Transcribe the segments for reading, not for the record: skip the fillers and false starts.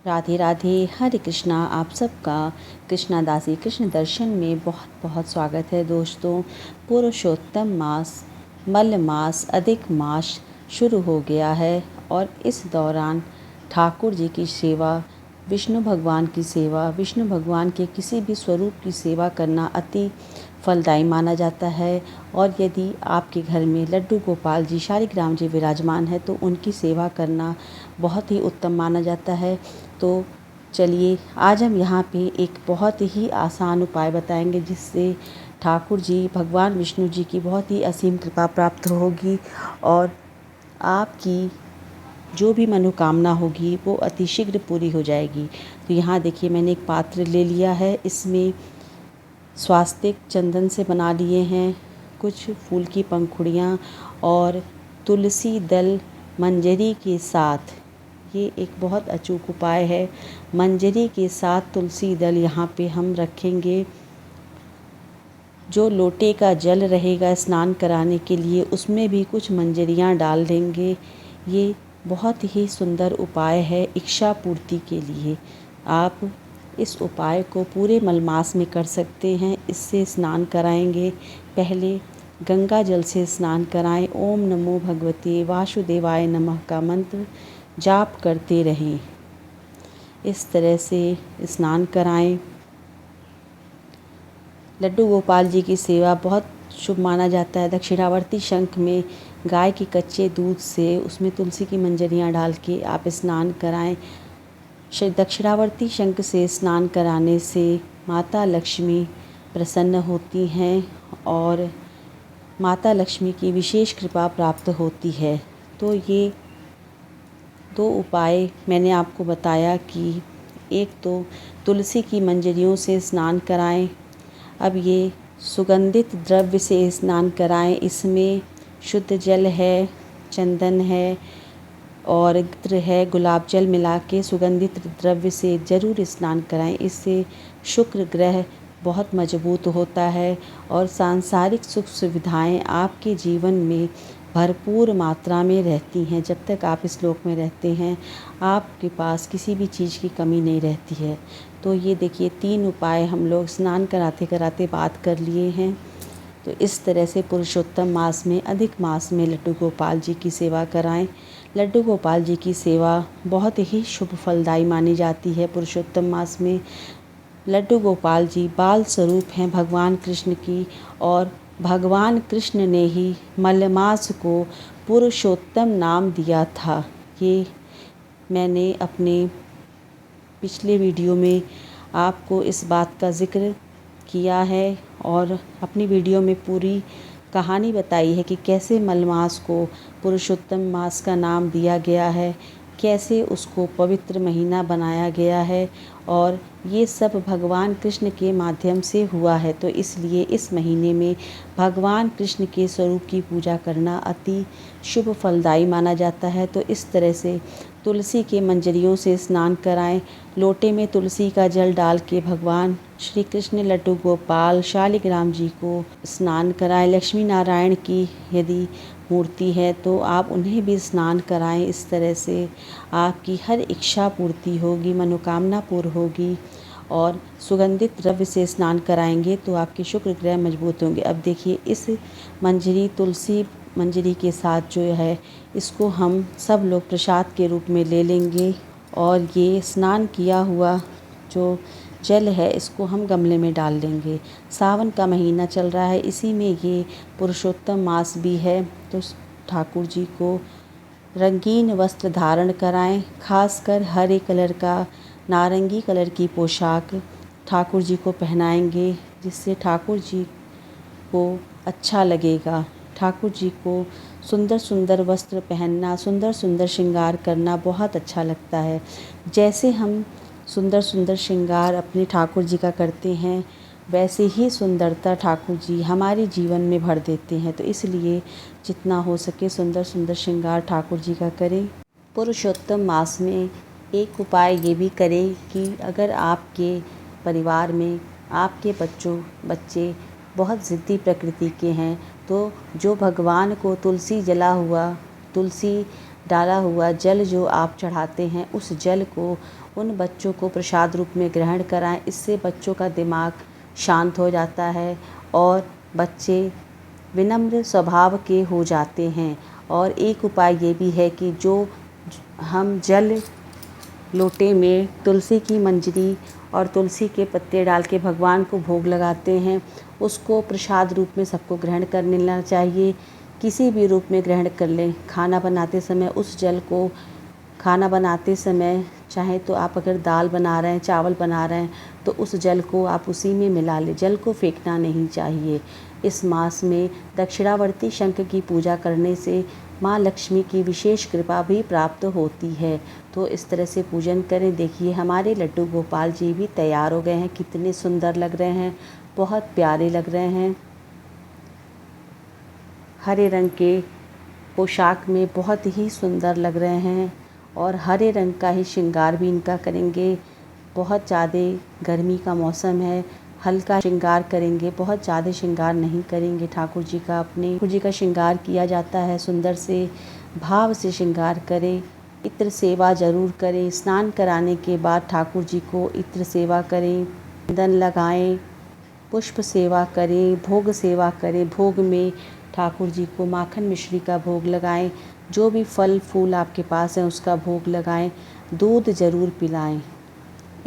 राधे राधे। हरे कृष्णा। आप सबका कृष्णा दासी कृष्ण दर्शन में बहुत बहुत स्वागत है दोस्तों। पुरुषोत्तम मास मल मास अधिक मास शुरू हो गया है और इस दौरान ठाकुर जी की सेवा, विष्णु भगवान की सेवा, विष्णु भगवान के किसी भी स्वरूप की सेवा करना अति फलदायी माना जाता है। और यदि आपके घर में लड्डू गोपाल जी शालिग्राम जी विराजमान है तो उनकी सेवा करना बहुत ही उत्तम माना जाता है। तो चलिए आज हम यहाँ पे एक बहुत ही आसान उपाय बताएंगे जिससे ठाकुर जी भगवान विष्णु जी की बहुत ही असीम कृपा प्राप्त होगी और आपकी जो भी मनोकामना होगी वो अतिशीघ्र पूरी हो जाएगी। तो यहाँ देखिए मैंने एक पात्र ले लिया है, इसमें स्वास्तिक चंदन से बना लिए हैं, कुछ फूल की पंखुड़ियाँ और तुलसी दल मंजरी के साथ। ये एक बहुत अचूक उपाय है। मंजरी के साथ तुलसी दल यहाँ पे हम रखेंगे। जो लोटे का जल रहेगा स्नान कराने के लिए उसमें भी कुछ मंजरियाँ डाल देंगे। ये बहुत ही सुंदर उपाय है इच्छा पूर्ति के लिए। आप इस उपाय को पूरे मलमास में कर सकते हैं। इससे स्नान कराएंगे, पहले गंगा जल से स्नान कराएं। ओम नमो भगवते वासुदेवाय नमः का मंत्र जाप करते रहें। इस तरह से स्नान कराएं। लड्डू गोपाल जी की सेवा बहुत शुभ माना जाता है। दक्षिणावर्ती शंख में गाय के कच्चे दूध से उसमें तुलसी की मंजरियाँ डाल के आप स्नान कराएं। दक्षिणावर्ती शंख से स्नान कराने से माता लक्ष्मी प्रसन्न होती हैं और माता लक्ष्मी की विशेष कृपा प्राप्त होती है। तो ये दो उपाय मैंने आपको बताया कि एक तो तुलसी की मंजरियों से स्नान कराएं। अब ये सुगंधित द्रव्य से स्नान कराएं। इसमें शुद्ध जल है, चंदन है और इत्र है, गुलाब जल मिला के सुगंधित द्रव्य से ज़रूर स्नान कराएं। इससे शुक्र ग्रह बहुत मजबूत होता है और सांसारिक सुख सुविधाएं आपके जीवन में भरपूर मात्रा में रहती हैं। जब तक आप इस लोक में रहते हैं आपके पास किसी भी चीज़ की कमी नहीं रहती है। तो ये देखिए 3 उपाय हम लोग स्नान कराते कराते बात कर लिए हैं। तो इस तरह से पुरुषोत्तम मास में अधिक मास में लड्डू गोपाल जी की सेवा कराएं। लड्डू गोपाल जी की सेवा बहुत ही शुभ फलदायी मानी जाती है। पुरुषोत्तम मास में लड्डू गोपाल जी बाल स्वरूप हैं भगवान कृष्ण की और भगवान कृष्ण ने ही मलमास को पुरुषोत्तम नाम दिया था। ये मैंने अपने पिछले वीडियो में आपको इस बात का ज़िक्र किया है और अपनी वीडियो में पूरी कहानी बताई है कि कैसे मलमास को पुरुषोत्तम मास का नाम दिया गया है, कैसे उसको पवित्र महीना बनाया गया है और ये सब भगवान कृष्ण के माध्यम से हुआ है। तो इसलिए इस महीने में भगवान कृष्ण के स्वरूप की पूजा करना अति शुभ फलदायी माना जाता है। तो इस तरह से तुलसी के मंजरियों से स्नान कराएं। लोटे में तुलसी का जल डाल के भगवान श्री कृष्ण लड्डू गोपाल शालिग्राम जी को स्नान कराएं। लक्ष्मी नारायण की यदि मूर्ति है तो आप उन्हें भी स्नान कराएं। इस तरह से आपकी हर इच्छा पूर्ति होगी, मनोकामना पूर्ण होगी। और सुगंधित द्रव्य से स्नान कराएंगे तो आपके शुक्र ग्रह मजबूत होंगे। अब देखिए इस मंजरी तुलसी मंजरी के साथ जो है इसको हम सब लोग प्रसाद के रूप में ले लेंगे और ये स्नान किया हुआ जो जल है इसको हम गमले में डाल लेंगे। सावन का महीना चल रहा है, इसी में ये पुरुषोत्तम मास भी है। तो ठाकुर जी को रंगीन वस्त्र धारण कराएं, खासकर हरे कलर का, नारंगी कलर की पोशाक ठाकुर जी को पहनाएंगे जिससे ठाकुर जी को अच्छा लगेगा। ठाकुर जी को सुंदर सुंदर वस्त्र पहनना, सुंदर सुंदर श्रृंगार करना बहुत अच्छा लगता है। जैसे हम सुंदर सुंदर श्रृंगार अपने ठाकुर जी का करते हैं वैसे ही सुंदरता ठाकुर जी हमारे जीवन में भर देते हैं। तो इसलिए जितना हो सके सुंदर सुंदर श्रृंगार ठाकुर जी का करें। पुरुषोत्तम मास में एक उपाय ये भी करें कि अगर आपके परिवार में आपके बच्चे बहुत ज़िद्दी प्रकृति के हैं तो जो भगवान को तुलसी जला हुआ, तुलसी डाला हुआ जल जो आप चढ़ाते हैं, उस जल को उन बच्चों को प्रसाद रूप में ग्रहण कराएं। इससे बच्चों का दिमाग शांत हो जाता है और बच्चे विनम्र स्वभाव के हो जाते हैं। और एक उपाय ये भी है कि जो हम जल लोटे में तुलसी की मंजरी और तुलसी के पत्ते डाल के भगवान को भोग लगाते हैं, उसको प्रसाद रूप में सबको ग्रहण कर लेना चाहिए। किसी भी रूप में ग्रहण कर लें। खाना बनाते समय उस जल को, खाना बनाते समय चाहे तो आप अगर दाल बना रहे हैं, चावल बना रहे हैं, तो उस जल को आप उसी में मिला लें। जल को फेंकना नहीं चाहिए। इस मास में दक्षिणावर्ती शंख की पूजा करने से माँ लक्ष्मी की विशेष कृपा भी प्राप्त होती है। तो इस तरह से पूजन करें। देखिए हमारे लड्डू गोपाल जी भी तैयार हो गए हैं। कितने सुंदर लग रहे हैं, बहुत प्यारे लग रहे हैं। हरे रंग के पोशाक में बहुत ही सुंदर लग रहे हैं और हरे रंग का ही श्रृंगार भी इनका करेंगे। बहुत ज़्यादा गर्मी का मौसम है, हल्का श्रृंगार करेंगे, बहुत ज़्यादा श्रृंगार नहीं करेंगे। ठाकुर जी का, अपने ठाकुर जी का श्रृंगार किया जाता है, सुंदर से भाव से श्रृंगार करें। इत्र सेवा ज़रूर करें। स्नान कराने के बाद ठाकुर जी को इत्र सेवा करें, चंदन लगाएं, पुष्प सेवा करें, भोग सेवा करें। भोग में ठाकुर जी को माखन मिश्री का भोग लगाएं। जो भी फल फूल आपके पास है उसका भोग लगाएं। दूध ज़रूर पिलाएं।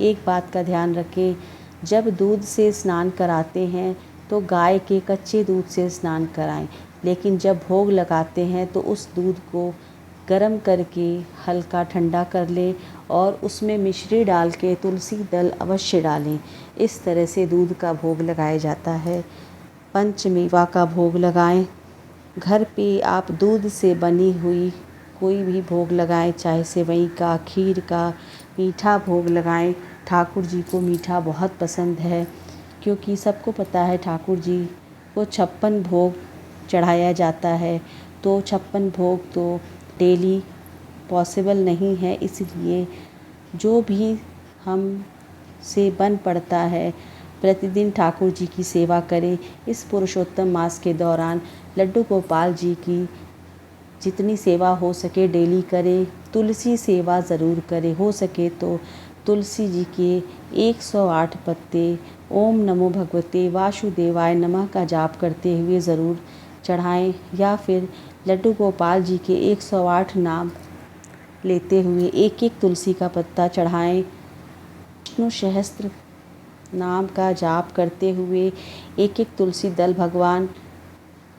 एक बात का ध्यान रखें, जब दूध से स्नान कराते हैं तो गाय के कच्चे दूध से स्नान कराएं, लेकिन जब भोग लगाते हैं तो उस दूध को गर्म करके हल्का ठंडा कर लें और उसमें मिश्री डाल के तुलसी दल अवश्य डालें। इस तरह से दूध का भोग लगाया जाता है। पंचमेवा का भोग लगाएं। घर पे आप दूध से बनी हुई कोई भी भोग लगाएं, चाहे सेवई का, खीर का, मीठा भोग लगाएं। ठाकुर जी को मीठा बहुत पसंद है, क्योंकि सबको पता है ठाकुर जी को 56 भोग चढ़ाया जाता है। तो 56 भोग तो डेली पॉसिबल नहीं है, इसलिए जो भी हम से बन पड़ता है प्रतिदिन ठाकुर जी की सेवा करें। इस पुरुषोत्तम मास के दौरान लड्डू गोपाल जी की जितनी सेवा हो सके डेली करें। तुलसी सेवा ज़रूर करें। हो सके तो तुलसी जी के 108 पत्ते ओम नमो भगवते वासुदेवाय नमः का जाप करते हुए ज़रूर चढ़ाएं, या फिर लड्डू गोपाल जी के 108 नाम लेते हुए एक एक तुलसी का पत्ता चढ़ाएं। विष्णु सहस्त्र नाम का जाप करते हुए एक एक तुलसी दल भगवान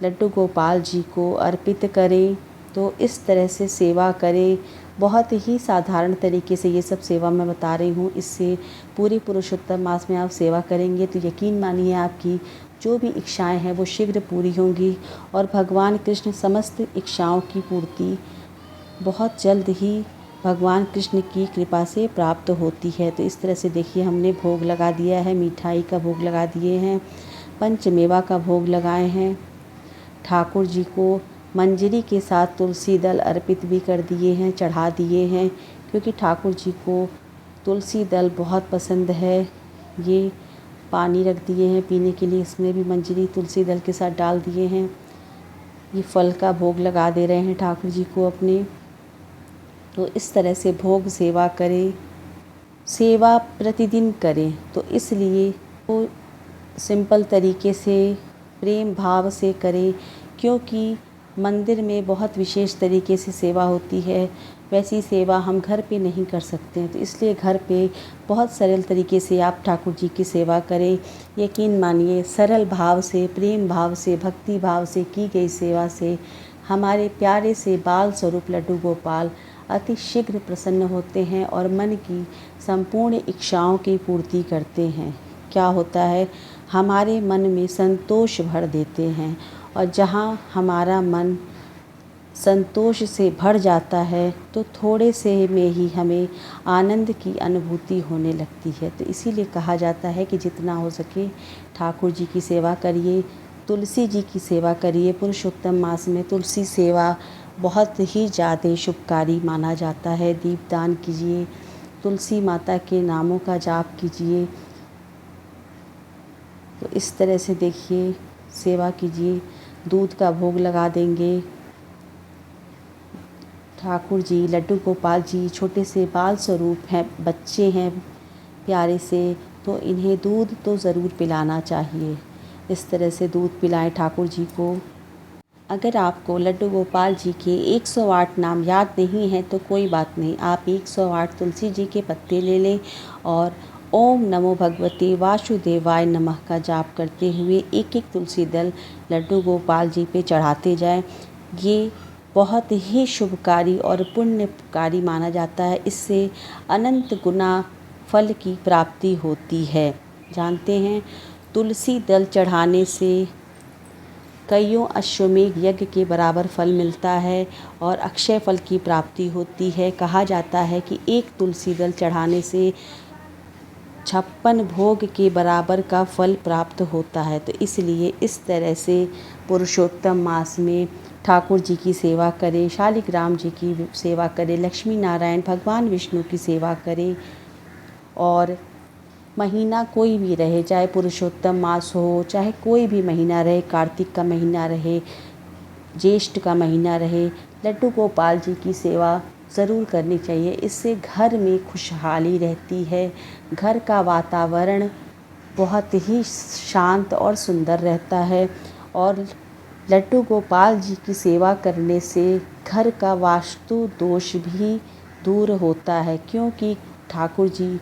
लड्डू गोपाल जी को अर्पित करें। तो इस तरह से सेवा करें। बहुत ही साधारण तरीके से ये सब सेवा मैं बता रही हूँ। इससे पूरे पुरुषोत्तम मास में आप सेवा करेंगे तो यकीन मानिए आपकी जो भी इच्छाएं हैं वो शीघ्र पूरी होंगी और भगवान कृष्ण समस्त इच्छाओं की पूर्ति बहुत जल्द ही भगवान कृष्ण की कृपा से प्राप्त होती है। तो इस तरह से देखिए हमने भोग लगा दिया है, मिठाई का भोग लगा दिए हैं, पंचमेवा का भोग लगाए हैं, ठाकुर जी को मंजरी के साथ तुलसी दल अर्पित भी कर दिए हैं, चढ़ा दिए हैं, क्योंकि ठाकुर जी को तुलसी दल बहुत पसंद है। ये पानी रख दिए हैं पीने के लिए, इसमें भी मंजरी तुलसी दल के साथ डाल दिए हैं। ये फल का भोग लगा दे रहे हैं ठाकुर जी को अपने। तो इस तरह से भोग सेवा करें, सेवा प्रतिदिन करें। तो इसलिए वो सिंपल तरीके से प्रेम भाव से करें, क्योंकि मंदिर में बहुत विशेष तरीके से सेवा होती है, वैसी सेवा हम घर पे नहीं कर सकते हैं। तो इसलिए घर पे बहुत सरल तरीके से आप ठाकुर जी की सेवा करें। यकीन मानिए सरल भाव से, प्रेम भाव से, भक्ति भाव से की गई सेवा से हमारे प्यारे से बाल स्वरूप लड्डू गोपाल अति शीघ्र प्रसन्न होते हैं और मन की संपूर्ण इच्छाओं की पूर्ति करते हैं। क्या होता है, हमारे मन में संतोष भर देते हैं, और जहाँ हमारा मन संतोष से भर जाता है तो थोड़े से में ही हमें आनंद की अनुभूति होने लगती है। तो इसीलिए कहा जाता है कि जितना हो सके ठाकुर जी की सेवा करिए, तुलसी जी की सेवा करिए। पुरुषोत्तम मास में तुलसी सेवा बहुत ही ज़्यादा शुभकारी माना जाता है। दीपदान कीजिए, तुलसी माता के नामों का जाप कीजिए। तो इस तरह से देखिए सेवा कीजिए। दूध का भोग लगा देंगे, ठाकुर जी लड्डू गोपाल जी छोटे से बाल स्वरूप हैं, बच्चे हैं प्यारे से, तो इन्हें दूध तो ज़रूर पिलाना चाहिए। इस तरह से दूध पिलाएं ठाकुर जी को। अगर आपको लड्डू गोपाल जी के 108 नाम याद नहीं है तो कोई बात नहीं, आप 108 तुलसी जी के पत्ते ले लें और ओम नमो भगवते वासुदेवाय नमः का जाप करते हुए एक एक तुलसी दल लड्डू गोपाल जी पे चढ़ाते जाएं। ये बहुत ही शुभकारी और पुण्यकारी माना जाता है। इससे अनंत गुना फल की प्राप्ति होती है। जानते हैं, तुलसी दल चढ़ाने से कईयों अश्वमेध यज्ञ के बराबर फल मिलता है और अक्षय फल की प्राप्ति होती है। कहा जाता है कि एक तुलसी दल चढ़ाने से 56 भोग के बराबर का फल प्राप्त होता है। तो इसलिए इस तरह से पुरुषोत्तम मास में ठाकुर जी की सेवा करें, शालिग्राम जी की सेवा करें, लक्ष्मी नारायण भगवान विष्णु की सेवा करें। और महीना कोई भी रहे, चाहे पुरुषोत्तम मास हो, चाहे कोई भी महीना रहे, कार्तिक का महीना रहे, ज्येष्ठ का महीना रहे, लड्डू गोपाल जी की सेवा ज़रूर करनी चाहिए। इससे घर में खुशहाली रहती है, घर का वातावरण बहुत ही शांत और सुंदर रहता है। और लड्डू गोपाल जी की सेवा करने से घर का वास्तु दोष भी दूर होता है, क्योंकि ठाकुर जी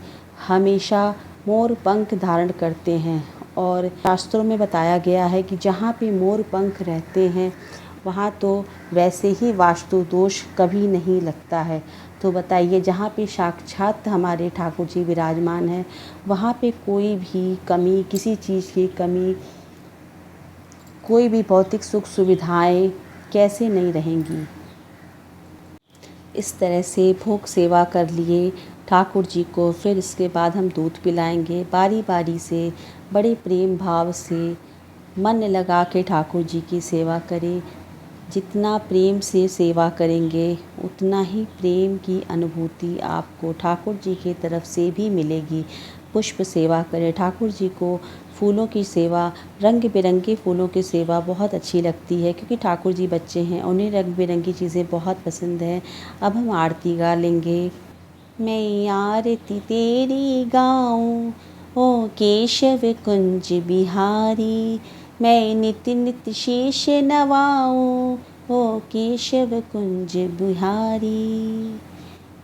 हमेशा मोर पंख धारण करते हैं और शास्त्रों में बताया गया है कि जहाँ पे मोर पंख रहते हैं वहाँ तो वैसे ही वास्तु दोष कभी नहीं लगता है। तो बताइए, जहाँ पे साक्षात हमारे ठाकुर जी विराजमान हैं वहाँ पे कोई भी कमी, किसी चीज़ की कमी, कोई भी भौतिक सुख सुविधाएं कैसे नहीं रहेंगी। इस तरह से भोग सेवा कर लिए ठाकुर जी को। फिर इसके बाद हम दूध पिलाएंगे बारी बारी से, बड़े प्रेम भाव से मन लगा के ठाकुर जी की सेवा करें। जितना प्रेम से सेवा करेंगे उतना ही प्रेम की अनुभूति आपको ठाकुर जी की तरफ से भी मिलेगी। पुष्प सेवा करें ठाकुर जी को। फूलों की सेवा, रंग बिरंगे फूलों की सेवा बहुत अच्छी लगती है, क्योंकि ठाकुर जी बच्चे हैं, उन्हें रंग बिरंगी चीज़ें बहुत पसंद हैं। अब हम आरती गा लेंगे। मैं आरती तेरी गाऊं ओ केशव कुंज बिहारी, मैं नित नित शेष नवाऊं ओ केशव कुंज बिहारी।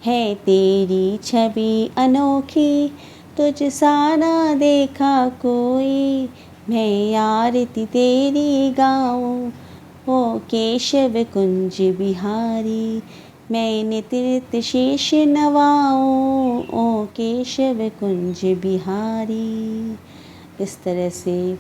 है तेरी छवि अनोखी, तुझ सा ना देखा कोई, मैं आरती तेरी गाऊं ओ केशव कुंज बिहारी, मैं नित नित शेष नवाऊं ओ केशव कुंज बिहारी। इस तरह से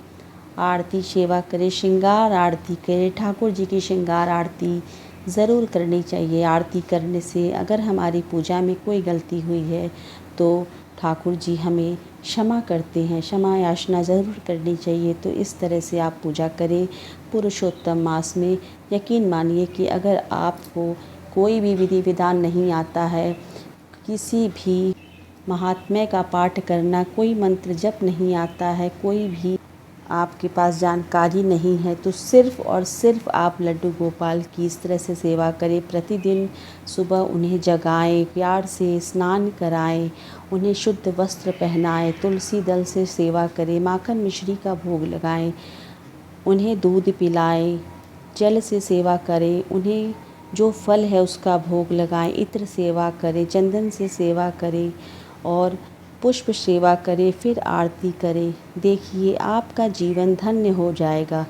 आरती सेवा करें, श्रृंगार आरती करें। ठाकुर जी की श्रृंगार आरती ज़रूर करनी चाहिए। आरती करने से अगर हमारी पूजा में कोई गलती हुई है तो ठाकुर जी हमें क्षमा करते हैं, क्षमा याचना ज़रूर करनी चाहिए। तो इस तरह से आप पूजा करें पुरुषोत्तम मास में। यकीन मानिए कि अगर आपको कोई भी विधि विधान नहीं आता है, किसी भी महात्म्य का पाठ करना, कोई मंत्र जप नहीं आता है, कोई भी आपके पास जानकारी नहीं है, तो सिर्फ़ और सिर्फ आप लड्डू गोपाल की इस तरह से सेवा करें। प्रतिदिन सुबह उन्हें जगाएं, प्यार से स्नान कराएं, उन्हें शुद्ध वस्त्र पहनाएं, तुलसी दल से सेवा करें, माखन मिश्री का भोग लगाएं, उन्हें दूध पिलाएं, जल से सेवा करें, उन्हें जो फल है उसका भोग लगाएं, इत्र सेवा करें, चंदन से सेवा करें और पुष्प सेवा करें, फिर आरती करें। देखिए आपका जीवन धन्य हो जाएगा।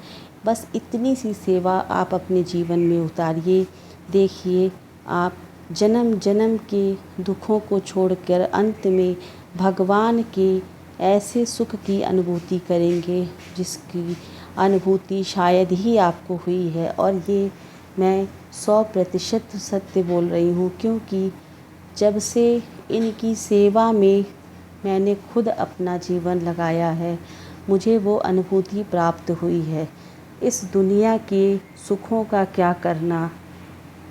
बस इतनी सी सेवा आप अपने जीवन में उतारिए। देखिए आप जन्म जन्म के दुखों को छोड़कर अंत में भगवान के ऐसे सुख की अनुभूति करेंगे जिसकी अनुभूति शायद ही आपको हुई है। और ये मैं 100% सत्य बोल रही हूँ, क्योंकि जब से इनकी सेवा में मैंने खुद अपना जीवन लगाया है, मुझे वो अनुभूति प्राप्त हुई है। इस दुनिया के सुखों का क्या करना,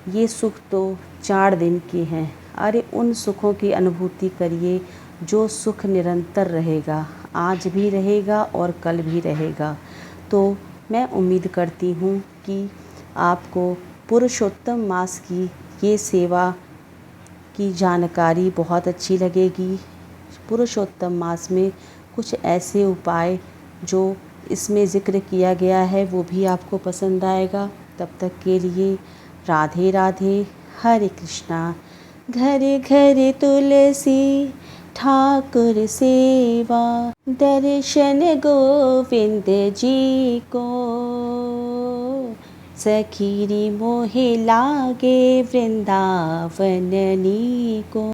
ये सुख तो 4 दिन के हैं। अरे उन सुखों की अनुभूति करिए जो सुख निरंतर रहेगा, आज भी रहेगा और कल भी रहेगा। तो मैं उम्मीद करती हूँ कि आपको पुरुषोत्तम मास की ये सेवा की जानकारी बहुत अच्छी लगेगी। पुरुषोत्तम मास में कुछ ऐसे उपाय जो इसमें ज़िक्र किया गया है वो भी आपको पसंद आएगा। तब तक के लिए राधे राधे, हरे कृष्णा। घर घर तुलसी ठाकुर सेवा, दर्शन गोविंद जी को। सखीरी मोहे लागे वृंदावन नी को।